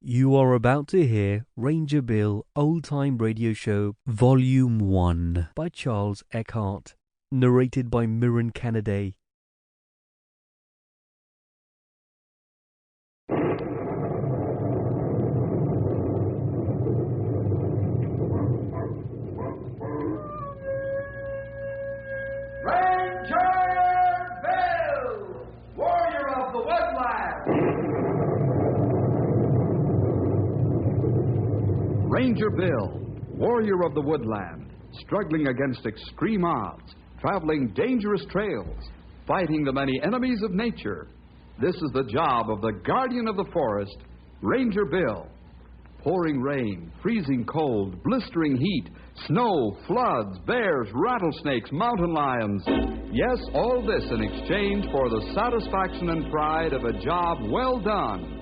You are about to hear Ranger Bill Old Time Radio Show Volume 1 by Charles Erkhart, narrated by Miron Canaday. Ranger Bill, warrior of the woodland. Ranger Bill, warrior of the woodland, struggling against extreme odds, traveling dangerous trails, fighting the many enemies of nature. This is the job of the guardian of the forest, Ranger Bill. Pouring rain, freezing cold, blistering heat, snow, floods, bears, rattlesnakes, mountain lions. Yes, all this in exchange for the satisfaction and pride of a job well done.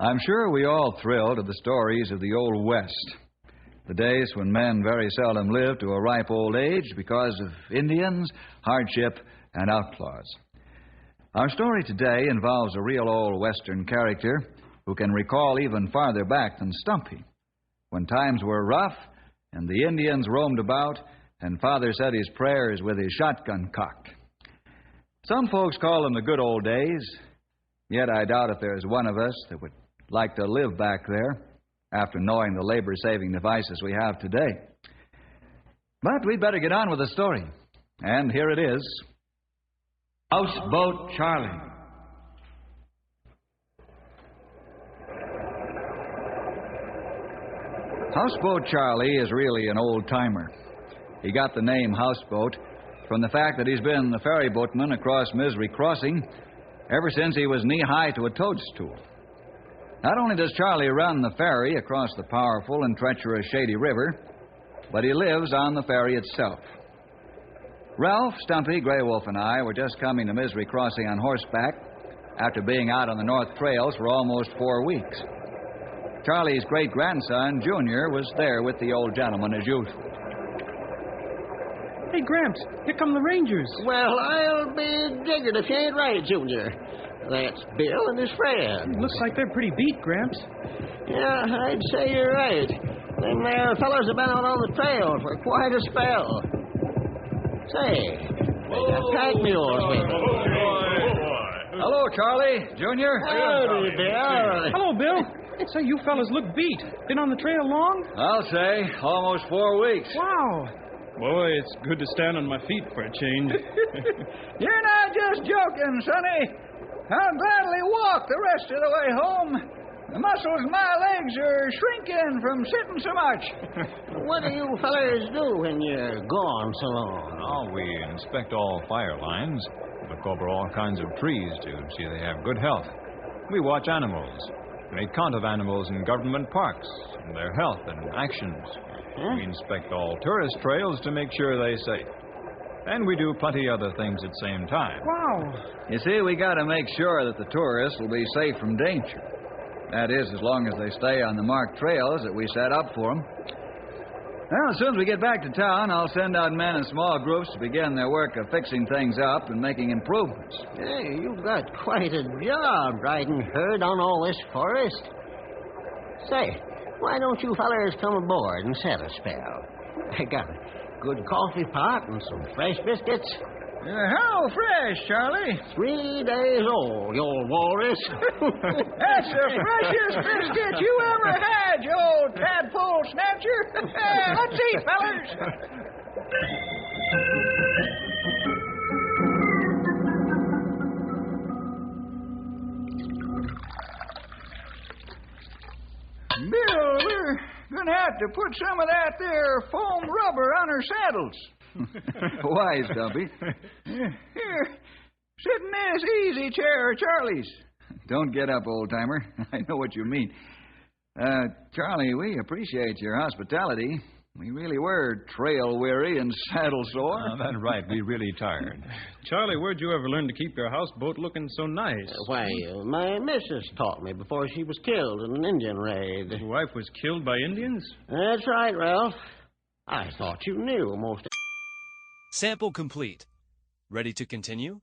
I'm sure we all thrill to the stories of the Old West, the days when men very seldom lived to a ripe old age because of Indians, hardship, and outlaws. Our story today involves a real old Western character who can recall even farther back than Stumpy, when times were rough and the Indians roamed about and Father said his prayers with his shotgun cocked. Some folks call them the good old days, yet I doubt if there's one of us that would like to live back there after knowing the labor-saving devices we have today. But we'd better get on with the story. And here it is. Houseboat Charlie. Houseboat Charlie is really an old-timer. He got the name Houseboat from the fact that he's been the ferry boatman across Misery Crossing ever since he was knee-high to a toadstool. Not only does Charlie run the ferry across the powerful and treacherous Shady River, but he lives on the ferry itself. Ralph, Stumpy, Grey Wolf, and I were just coming to Misery Crossing on horseback after being out on the North Trails for almost 4 weeks. Charlie's great-grandson, Junior, was there with the old gentleman as usual. Hey, Gramps, here come the Rangers. Well, I'll be digging if you ain't right, Junior. That's Bill and his friend. Looks like they're pretty beat, Gramps. Yeah, I'd say you're right. Them there fellas have been out on the trail for quite a spell. Say, they got pack mules with them. Hello, Charlie. Junior. Howdy, Bill. Hello, Bill. Say, you fellas look beat. Been on the trail long? I'll say, almost 4 weeks. Wow. Boy, it's good to stand on my feet for a change. You're not just joking, Sonny. I'll gladly walk the rest of the way home. The muscles in my legs are shrinking from sitting so much. What do you fellas do when you're gone so long? Oh, we inspect all fire lines, look over all kinds of trees to see they have good health. We watch animals, make count of animals in government parks, and their health and actions. Huh? We inspect all tourist trails to make sure they're safe. And we do plenty other things at the same time. Wow. You see, we got to make sure that the tourists will be safe from danger. That is, as long as they stay on the marked trails that we set up for them. Well, as soon as we get back to town, I'll send out men in small groups to begin their work of fixing things up and making improvements. Hey, you've got quite a job riding herd on all this forest. Say, why don't you fellers come aboard and set a spell? I got a good coffee pot and some fresh biscuits. How fresh, Charlie? 3 days old, you old walrus. That's the freshest biscuit you ever had, you old tadpole snatcher. Let's eat, fellers. Bill, we're going to have to put some of that there foam rubber on our saddles. Why, Stumpy? Here, sit in this easy chair of Charlie's. Don't get up, old-timer. I know what you mean. Charlie, we appreciate your hospitality. We really were trail-weary and saddle-sore. Oh, that's right. We really tired. Charlie, where'd you ever learn to keep your houseboat looking so nice? Why, my missus taught me before she was killed in an Indian raid. Your wife was killed by Indians? That's right, Ralph. I thought you knew most. Sample complete. Ready to continue?